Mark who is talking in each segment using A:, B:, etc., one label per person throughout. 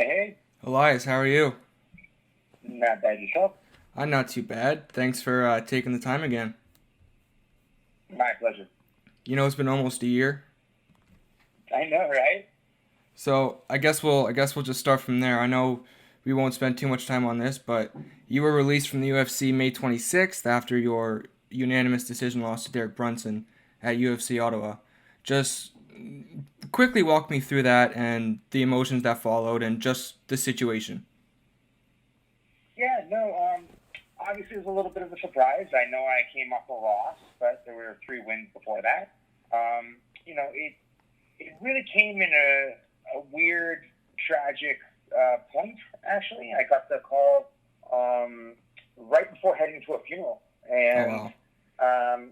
A: Hey,
B: Elias, how are you?
A: not bad yourself.
B: I'm not too bad. Thanks for taking the time again.
A: My pleasure.
B: It's been almost a year,
A: I know, right?
B: so I guess we'll just start from there. I know we won't spend too much time on this, but you were released from the UFC May 26th after your unanimous decision loss to Derek Brunson at UFC Ottawa. Just quickly walk me through that and the emotions that followed and just the situation.
A: Yeah, no, obviously it was a little bit of a surprise. I know I came off a loss, but there were three wins before that. It really came in a weird, tragic point, actually. I got the call right before heading to a funeral,
B: Oh
A: and
B: wow.
A: um,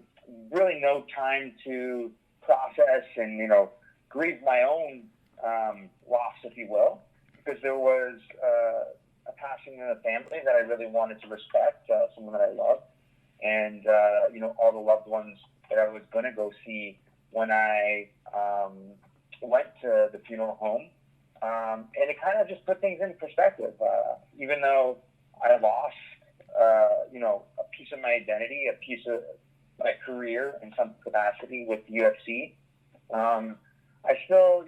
A: really no time to process and, grieve my own loss, if you will, because there was a passing in the family that I really wanted to respect, someone that I love, and all the loved ones that I was going to go see when I went to the funeral home, and it kind of just put things in perspective. Even though I lost, a piece of my identity, a piece of my career in some capacity with the UFC, I still,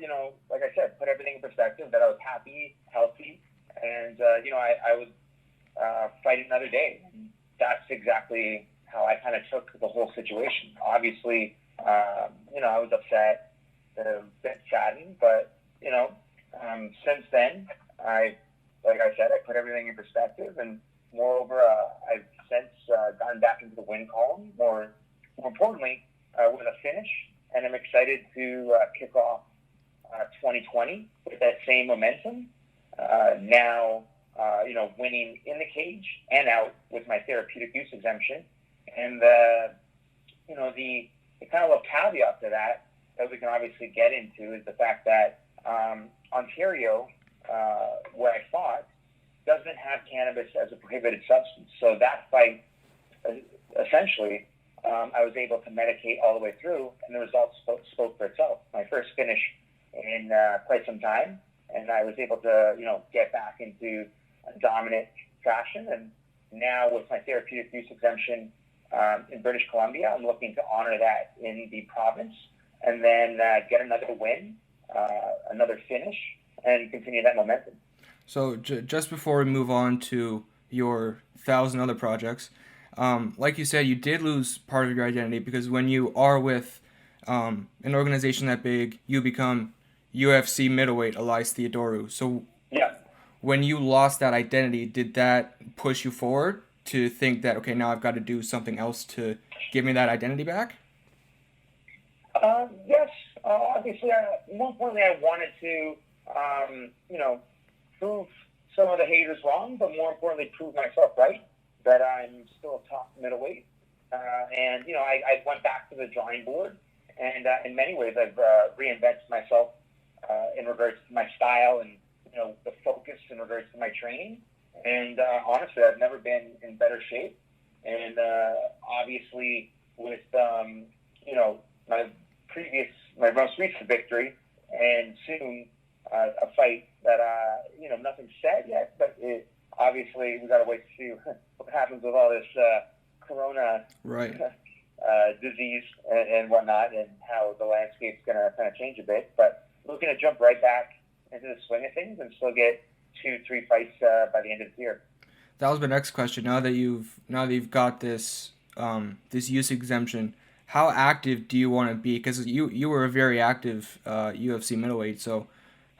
A: like I said, put everything in perspective. That I was happy, healthy, and I would fight another day. That's exactly how I kind of took the whole situation. Obviously, I was upset, a bit saddened, but since then, like I said, I put everything in perspective, and moreover, I've since gotten back into the win column. More importantly, with a finish, and I'm excited to kick off 2020 with that same momentum. Now, winning in the cage and out with my therapeutic use exemption, and the kind of little caveat to that we can obviously get into is the fact that Ontario, where I fought, doesn't have cannabis as a prohibited substance. So that fight, essentially, I was able to medicate all the way through, and the results spoke for itself. My first finish in quite some time, and I was able to, get back into a dominant fashion. And now with my therapeutic use exemption in British Columbia, I'm looking to honor that in the province, and then get another win, another finish, and continue that momentum.
B: So just before we move on to your thousand other projects, like you said, you did lose part of your identity because when you are with an organization that big, you become UFC Middleweight Elias Theodorou. So
A: Yeah.
B: when you lost that identity, did that push you forward to think that okay, now I've got to do something else to give me that identity back?
A: Yes. Obviously, more importantly, I wanted to, prove some of the haters wrong, but more importantly, prove myself right, that I'm still a top middleweight. And, I went back to the drawing board, and in many ways, I've reinvented myself in regards to my style and, the focus in regards to my training. And honestly, I've never been in better shape. And obviously, with, my my most recent victory, and soon a fight that nothing's said yet, but obviously we got to wait to see what happens with all this corona
B: Right.
A: disease and whatnot, and how the landscape's going to kind of change a bit. But we're looking to jump right back into the swing of things and still get 2-3 fights by the end of the year.
B: That was my next question. Now that you've got this use exemption, how active do you want to be? Because you were a very active UFC middleweight. So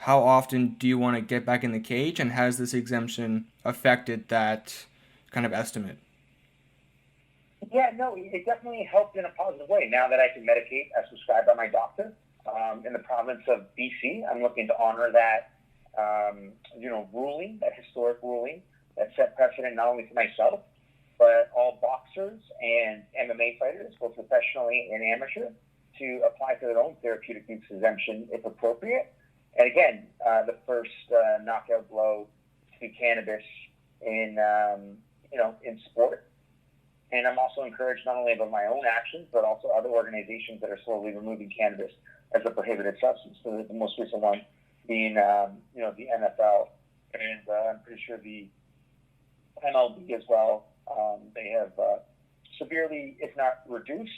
B: how often do you want to get back in the cage? And has this exemption affected that kind of estimate?
A: Yeah, no, it definitely helped in a positive way. Now that I can medicate as prescribed by my doctor in the province of BC, I'm looking to honor that, ruling, that historic ruling that set precedent not only for myself, but all boxers and MMA fighters, both professionally and amateur, to apply for their own therapeutic use exemption if appropriate. And again, the first knockout blow to cannabis in, in sport. And I'm also encouraged not only about my own actions, but also other organizations that are slowly removing cannabis as a prohibited substance. So the most recent one being, the NFL and I'm pretty sure the MLB as well. They have severely, if not reduced,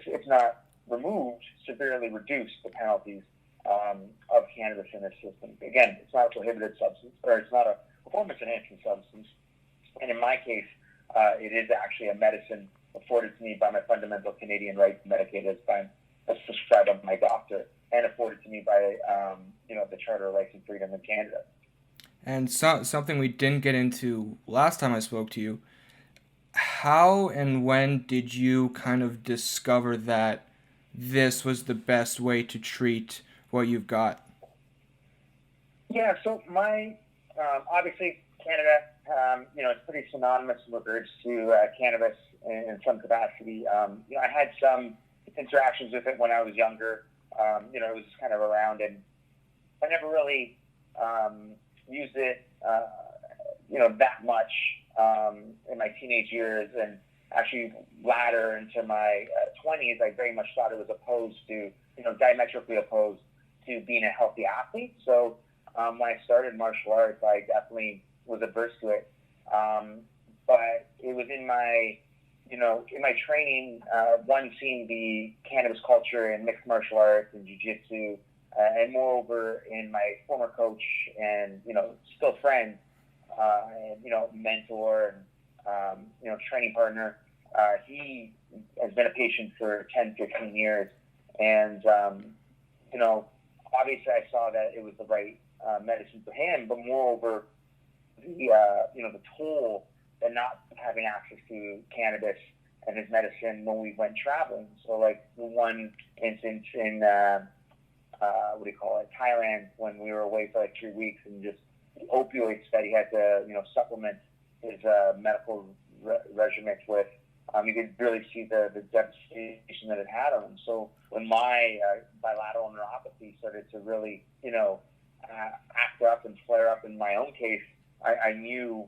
A: if not removed, severely reduced the penalties of cannabis in their system. Again, it's not a prohibited substance, or it's not a performance-enhancing substance. And in my case, it is actually a medicine afforded to me by my fundamental Canadian right to medicate as prescribed by my doctor, and afforded to me by the Charter of Rights and Freedom in Canada.
B: And something we didn't get into last time I spoke to you, how and when did you kind of discover that this was the best way to treat what you've got?
A: Yeah, so my, obviously Canada, it's pretty synonymous in regards to cannabis in some capacity. I had some interactions with it when I was younger. It was just kind of around, and I never really used it, that much in my teenage years, and actually latter into my 20s, I very much thought it was opposed to, diametrically opposed to being a healthy athlete. So when I started martial arts, I definitely was averse to it. But it was in my, in my training, one, seeing the cannabis culture in mixed martial arts and jiu-jitsu, and moreover in my former coach and, still friend, and, mentor and, training partner. He has been a patient for 10, 15 years. And, obviously I saw that it was the right medicine for him, but moreover, the toll that not having access to cannabis and his medicine when we went traveling. So like the one instance in, Thailand, when we were away for like 3 weeks, and just the opioids that he had to, supplement his medical regimen with, you could really see the devastation that it had on him. So when my bilateral neuropathy started to really, act up and flare up in my own case, I knew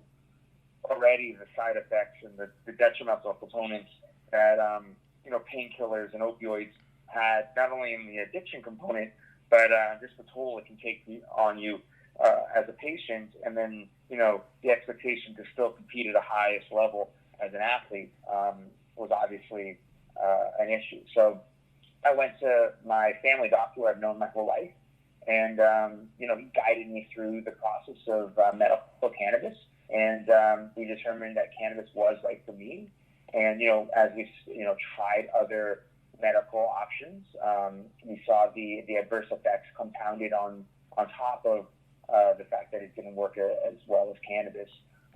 A: already the side effects and the detrimental components that, painkillers and opioids had, not only in the addiction component, but just the toll it can take on you as a patient, and then, the expectation to still compete at a highest level as an athlete was obviously an issue. So I went to my family doctor, who I've known my whole life, and, he guided me through the process of medical cannabis, and we determined that cannabis was right for me. And, as we, tried other medical options, we saw the adverse effects compounded on top of the fact that it didn't work as well as cannabis.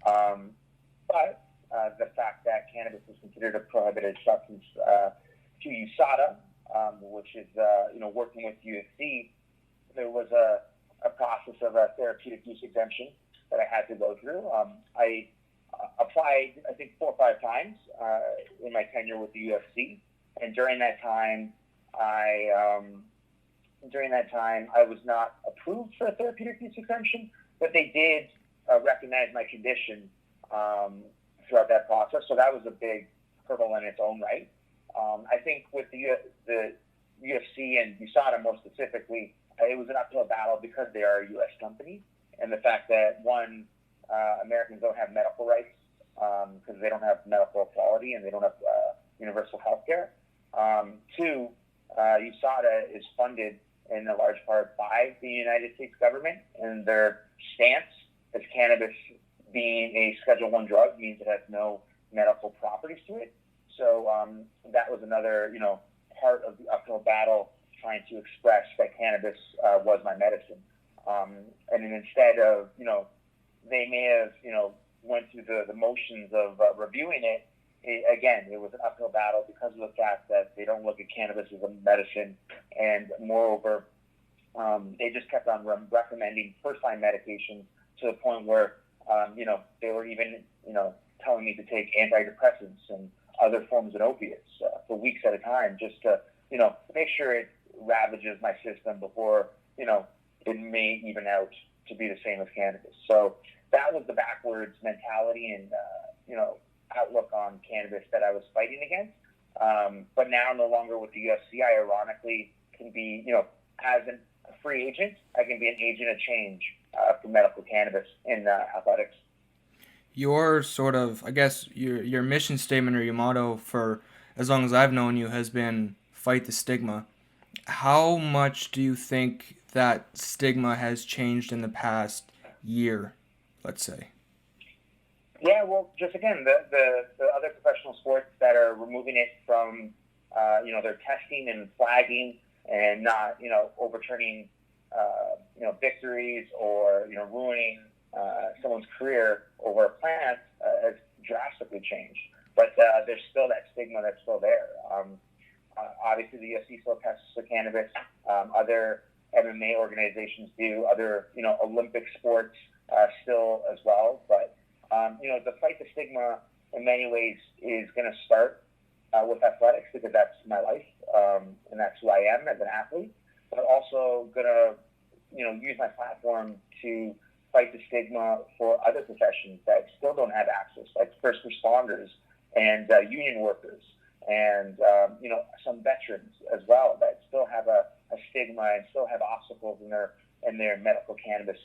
A: But the fact that cannabis was considered a prohibited substance to USADA, which is, working with UFC, there was a process of a therapeutic use exemption that I had to go through. I applied, I think, 4 or 5 times in my tenure with the UFC, and during that time, I was not approved for a therapeutic use exemption, but they did recognize my condition throughout that process. So that was a big hurdle in its own right. I think with the UFC and USADA more specifically, it was an uphill battle because they are a U.S. company, and the fact that, one, Americans don't have medical rights because they don't have medical equality and they don't have universal health care. 2, USADA is funded in a large part by the United States government, and their stance as cannabis being a Schedule I drug means it has no medical properties to it. So that was another, part of the uphill battle, trying to express that cannabis was my medicine. And then instead of, they may have, went through the motions of reviewing it, again, it was an uphill battle because of the fact that they don't look at cannabis as a medicine. And moreover, they just kept on recommending first-line medications to the point where, they were even, telling me to take antidepressants and other forms of opiates for weeks at a time, just to, make sure it ravages my system before, it may even out to be the same as cannabis. So that was the backwards mentality and, outlook on cannabis that I was fighting against. But now no longer with the UFC, I ironically can be, as an a free agent, I can be an agent of change for medical cannabis in athletics.
B: Your sort of, I guess, your mission statement or your motto for as long as I've known you has been fight the stigma. How much do you think that stigma has changed in the past year, let's say?
A: Yeah, well, just again, the other professional sports that are removing it from, their testing and flagging and not, overturning, victories or, ruining someone's career over a plant has drastically changed. But there's still that stigma that's still there. Obviously, the UFC still tests for cannabis. Other MMA organizations do. Other, Olympic sports still as well. But the fight the stigma in many ways is going to start with athletics because that's my life and that's who I am as an athlete. But also going to, use my platform to fight the stigma for other professions that still don't have access, like first responders and union workers and, some veterans as well that still have a stigma and still have obstacles in their medical cannabis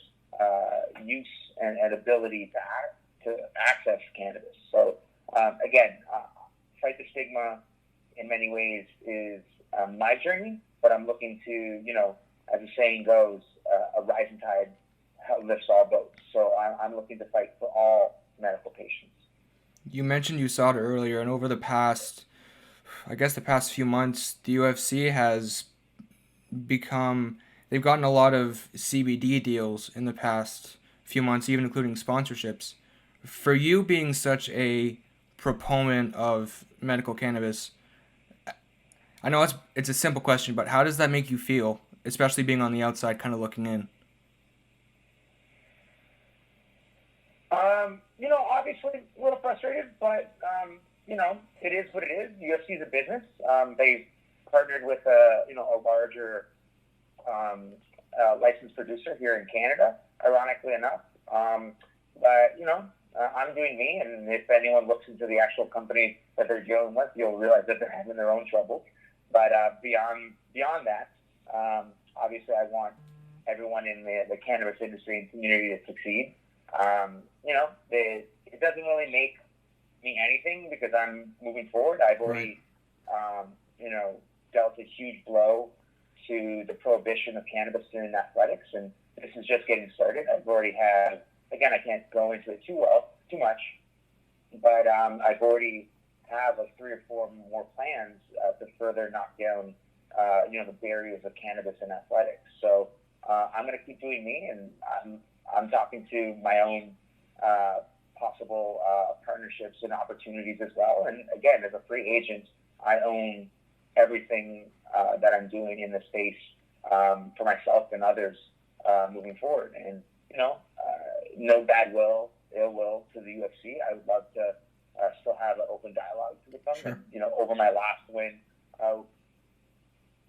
A: use and ability to access cannabis. So, again, fight the stigma in many ways is my journey, but I'm looking to, as the saying goes, a rising tide lifts all boats. So I'm looking to fight for all medical patients.
B: You mentioned you saw it earlier, and over the past few months, the UFC has they've gotten a lot of CBD deals in the past few months, even including sponsorships. For you being such a proponent of medical cannabis, I know it's a simple question, but how does that make you feel, especially being on the outside kind of looking in?
A: Obviously a little frustrated, but, it is what it is. UFC is a business. They've partnered with a larger licensed producer here in Canada, ironically enough. But, I'm doing me, and if anyone looks into the actual company that they're dealing with, you'll realize that they're having their own trouble. But beyond that, obviously I want everyone in the cannabis industry and community to succeed. It doesn't really make me anything because I'm moving forward. I've already, dealt a huge blow to the prohibition of cannabis in athletics, and this is just getting started. I've already had, again, I can't go into it too much, but I've already have like 3 or 4 more plans to further knock down, the barriers of cannabis in athletics. So I'm going to keep doing me, and I'm talking to my own possible partnerships and opportunities as well. And again, as a free agent, I own everything that I'm doing in the space for myself and others moving forward. And, no bad will, ill will to the UFC. I would love to still have an open dialogue to the company.
B: Sure.
A: Over my last win,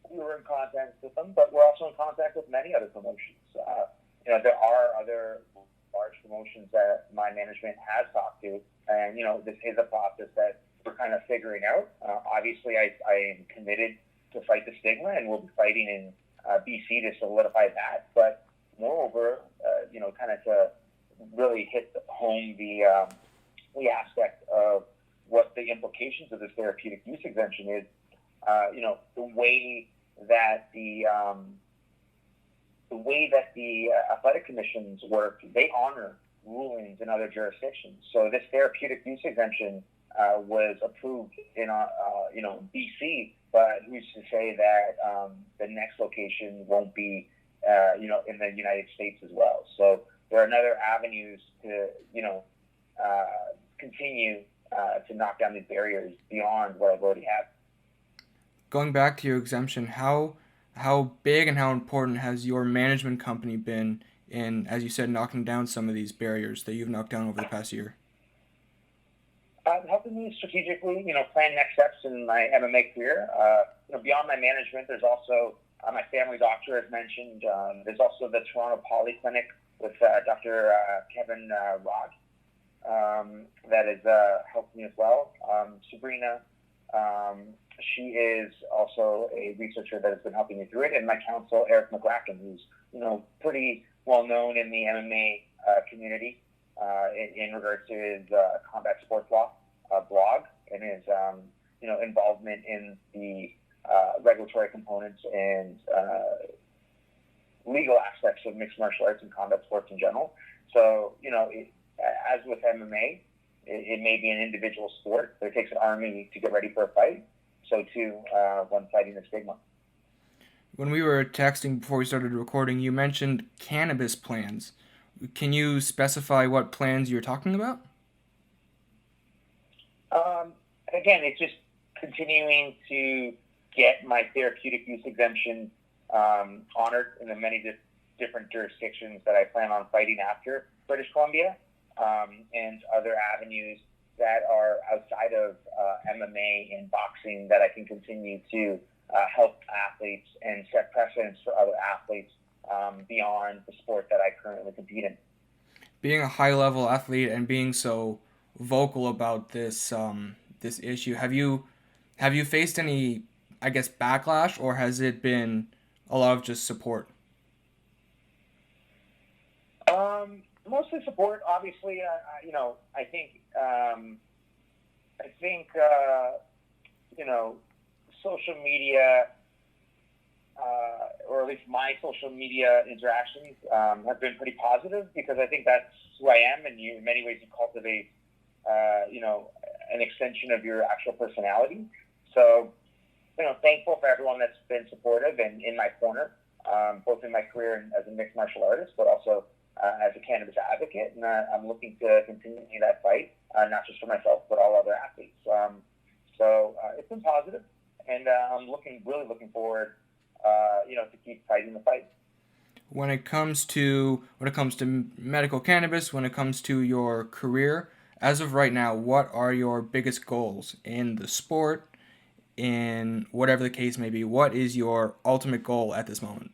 A: we were in contact with them, but we're also in contact with many other promotions. There are other large promotions that my management has talked to, and, this is a process that we're kind of figuring out. Obviously, I am committed to fight the stigma, and we'll be fighting in BC to solidify that. But moreover, kind of to really hit home the aspect of what the implications of this therapeutic use exemption is. The way that the athletic commissions work, they honor rulings in other jurisdictions. So this therapeutic use exemption was approved in BC, but who's to say that the next location won't be in the United States as well? So there are other avenues to continue to knock down these barriers beyond what I've already had.
B: Going back to your exemption, how big and how important has your management company been in, as you said, knocking down some of these barriers that you've knocked down over the past year?
A: Helping me strategically, plan next steps in my MMA career. Beyond my management, there's also my family doctor, as mentioned. There's also the Toronto Polyclinic with Dr. Kevin Rod that has helped me as well. Sabrina She is also a researcher that has been helping me through it, and my counsel, Eric McGracken, who's pretty well known in the MMA community in regards to his combat sports law blog and his involvement in the regulatory components and legal aspects of mixed martial arts and combat sports in general. So as with MMA, it may be an individual sport, but it takes an army to get ready for a fight. So too, when fighting the stigma.
B: When we were texting before we started recording, you mentioned cannabis plans. Can you specify what plans you're talking about?
A: Again, it's just continuing to get my therapeutic use exemption honored in the many different jurisdictions that I plan on fighting after British Columbia, and other avenues that are outside of MMA and boxing that I can continue to help athletes and set precedents for other athletes beyond the sport that I currently compete in.
B: Being a high-level athlete and being so vocal about this this issue, have you faced any, I guess, backlash, or has it been a lot of just support?
A: Mostly support. Obviously, I think social media, or at least my social media interactions, have been pretty positive, because I think that's who I am, and in many ways you cultivate, an extension of your actual personality. So, thankful for everyone that's been supportive and in my corner, both in my career as a mixed martial artist, but also as a cannabis advocate. And I'm looking to continue that fight, not just for myself, but all other athletes. So it's been positive, and I'm really looking forward, to keep fighting the fight.
B: When it comes to medical cannabis, when it comes to your career, as of right now, what are your biggest goals in the sport, in whatever the case may be? What is your ultimate goal at this moment?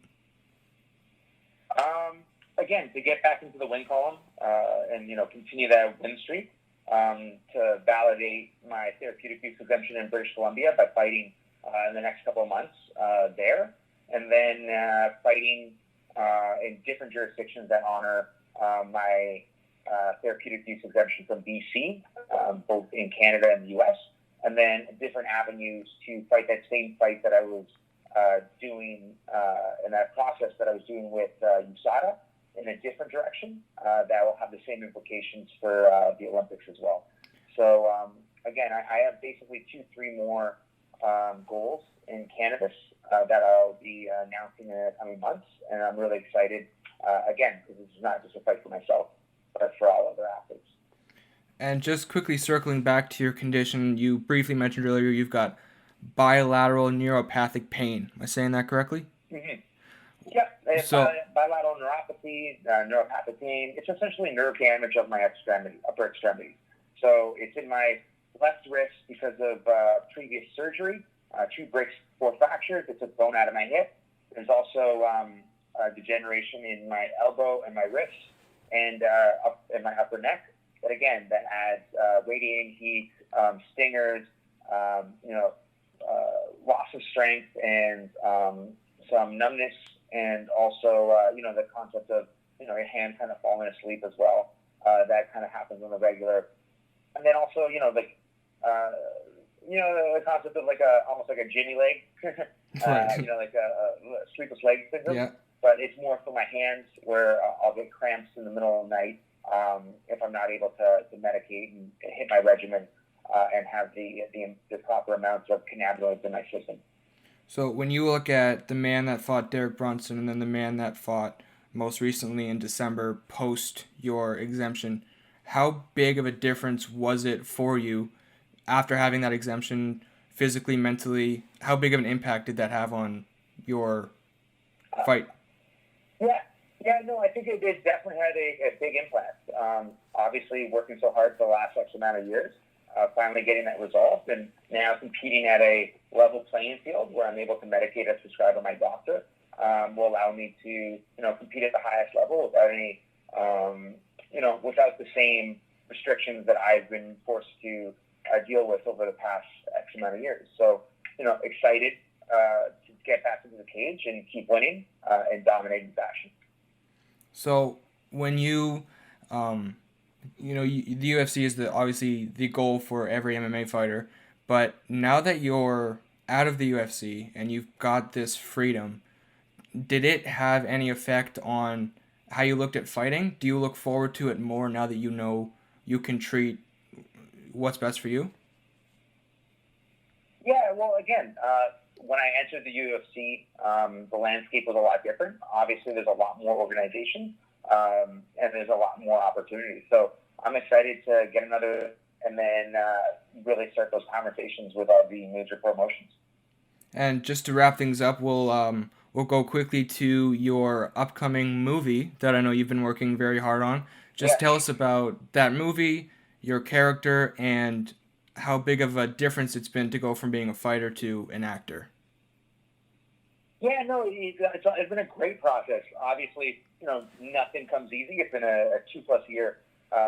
A: Again, to get back into the win column, and continue that win streak, to validate my therapeutic use exemption in British Columbia by fighting in the next couple of months there, and then fighting in different jurisdictions that honor my therapeutic use exemption from BC, both in Canada and the U.S., and then different avenues to fight that same fight that I was doing in that process that I was doing with USADA in a different direction, that will have the same implications for the Olympics as well. So again, I have basically 2-3 more goals in cannabis that I'll be announcing in the coming months, and I'm really excited, again, because this is not just a fight for myself, but for all other athletes.
B: And just quickly circling back to your condition, you briefly mentioned earlier you've got bilateral neuropathic pain. Am I saying that correctly?
A: Mm-hmm. Yeah, it's bilateral neuropathy, neuropathic pain. It's essentially nerve damage of my upper extremity. So it's in my left wrist because of previous surgery, 2 breaks, 4 fractures. It took bone out of my hip. There's also degeneration in my elbow and my wrist and up in my upper neck. But again, that adds radiating heat, stingers, loss of strength, and some numbness, and also the concept of your hand kind of falling asleep as well. That kind of happens on the regular. And then also the concept of almost like a ginny leg,
B: Right.
A: like a sleepless leg syndrome.
B: Yeah.
A: But it's more for my hands, where I'll get cramps in the middle of the night if I'm not able to medicate and hit my regimen and have the proper amounts of cannabinoids in my system.
B: So when you look at the man that fought Derek Brunson and then the man that fought most recently in December post your exemption, how big of a difference was it for you after having that exemption, physically, mentally? How big of an impact did that have on your fight?
A: I think it definitely had a big impact. Obviously, working so hard for the last X amount of years, finally getting that resolved, and now competing at a level playing field where I'm able to medicate as prescribed by my doctor, will allow me to, compete at the highest level without any, without the same restrictions that I've been forced to deal with over the past X amount of years. So, excited to get back into the cage and keep winning and dominating fashion.
B: So when the UFC is obviously the goal for every MMA fighter, but now that you're out of the UFC and you've got this freedom, did it have any effect on how you looked at fighting? Do you look forward to it more now that you know you can treat what's best for you?
A: Yeah, well, again, when I entered the UFC, the landscape was a lot different. Obviously, there's a lot more organization, and there's a lot more opportunities. So I'm excited to get another and then really start those conversations with all the major promotions.
B: And just to wrap things up, we'll go quickly to your upcoming movie that I know you've been working very hard on. Just
A: Yeah.
B: tell us about that movie, your character, and how big of a difference it's been to go from being a fighter to an actor.
A: Yeah, no, it's been a great process. Obviously, nothing comes easy. It's been a 2+ year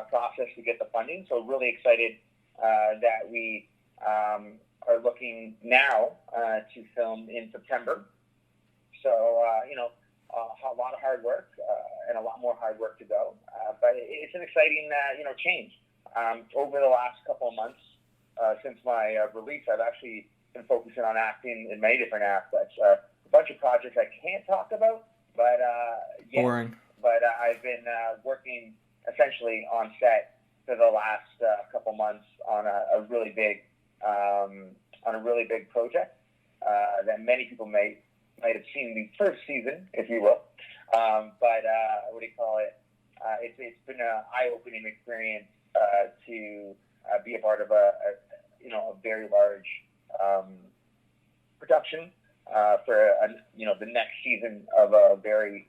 A: process to get the funding. So really excited that we are looking now to film in September. So, a lot of hard work and a lot more hard work to go. But it's an exciting, change. Over the last couple of months since my release, I've actually been focusing on acting in many different aspects. A bunch of projects I can't talk about, but yeah.
B: Boring.
A: But I've been working essentially on set for the last couple months on a really big project that many people might have seen the first season, if you will. But what do you call it? It's been an eye-opening experience to be a part of a very large production for the next season of a very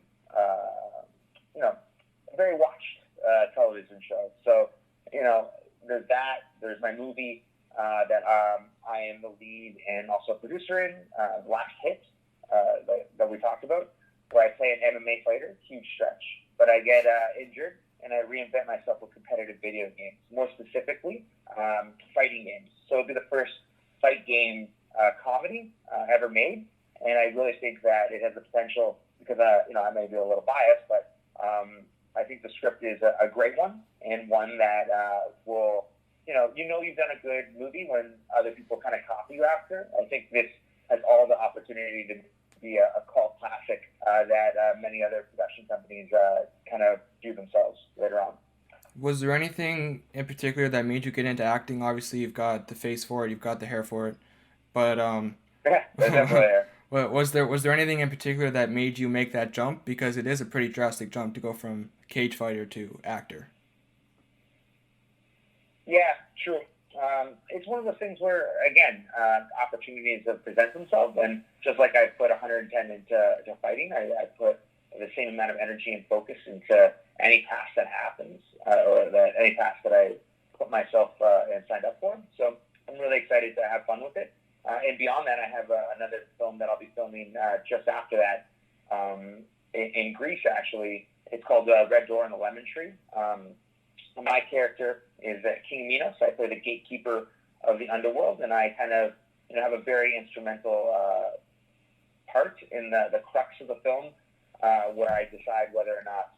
A: very watched television show. So there's that. There's my movie that I am the lead and also producer in, Last Hit, that we talked about, where I play an MMA fighter, huge stretch, but I get injured and I reinvent myself with competitive video games, more specifically fighting games. So it'll be the first fight game comedy ever made, and I really think that it has the potential, because I may be a little biased, but I think the script is a great one, and one that will, you've done a good movie when other people kind of copy you after. I think this has all the opportunity to be a cult classic that many other production companies kind of do themselves later on.
B: Was there anything in particular that made you get into acting? Obviously, you've got the face for it, you've got the hair for it, but
A: Yeah, that's definitely there.
B: was there anything in particular that made you make that jump? Because it is a pretty drastic jump to go from cage fighter to actor.
A: Yeah, true. It's one of those things where, again, opportunities have present themselves, and just like I put 110 into fighting, I put the same amount of energy and focus into any task that happens, or any task that I put myself and signed up for. So I'm really excited to have fun with it. And beyond that, I have another film that I'll be filming just after that in Greece, actually. It's called Red Door and the Lemon Tree. My character is King Minos. I play the gatekeeper of the underworld, and I kind of have a very instrumental part in the crux of the film, where I decide whether or not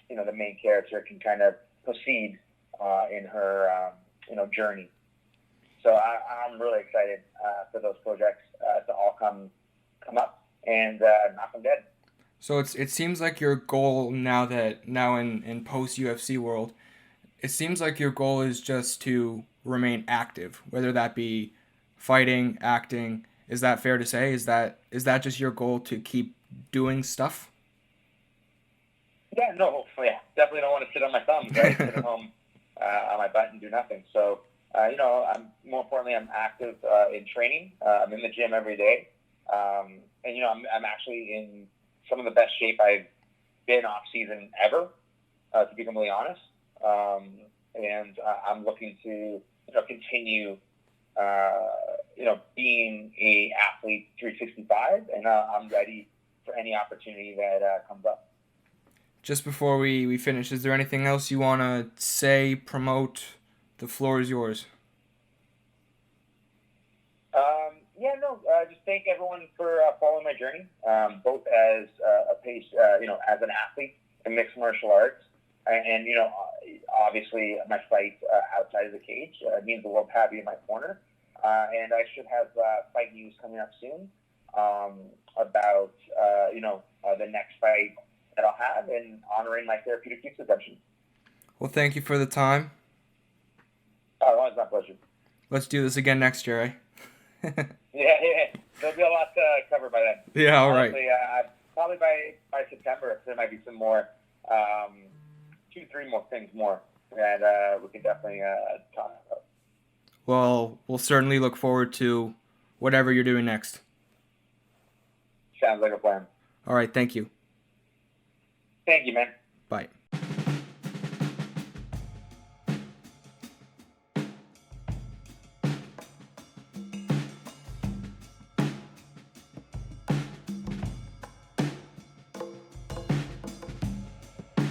A: the main character can kind of proceed in her journey. So I'm really excited for those projects to all come up and knock them dead.
B: So it seems like your goal now in post UFC world, it seems like your goal is just to remain active, whether that be fighting, acting. Is that fair to say? Is that just your goal, to keep doing stuff?
A: Yeah, no, yeah, definitely don't want to sit on my thumbs, right? Sit at home on my butt and do nothing. So, more importantly, I'm active in training. I'm in the gym every day, and I'm actually in some of the best shape I've been off season ever, to be completely honest. And I'm looking to continue being a athlete 365, and I'm ready for any opportunity that comes up.
B: Just before we finish, is there anything else you want to say, promote? The floor is yours.
A: thank everyone for following my journey, both as as an athlete in mixed martial arts, and obviously my fight outside of the cage means the world to have you in my corner, and I should have fight news coming up soon about the next fight that I'll have in honoring my therapeutic use exemption.
B: Well, thank you for the time.
A: Oh, it's my pleasure.
B: Let's do this again next year, eh?
A: Yeah. There'll be a lot to cover by then.
B: Yeah, all right.
A: Honestly, probably by September, there might be some more, 2-3 more things more that we can definitely talk about.
B: Well, we'll certainly look forward to whatever you're doing next.
A: Sounds like a plan.
B: All right, thank you.
A: Thank you, man.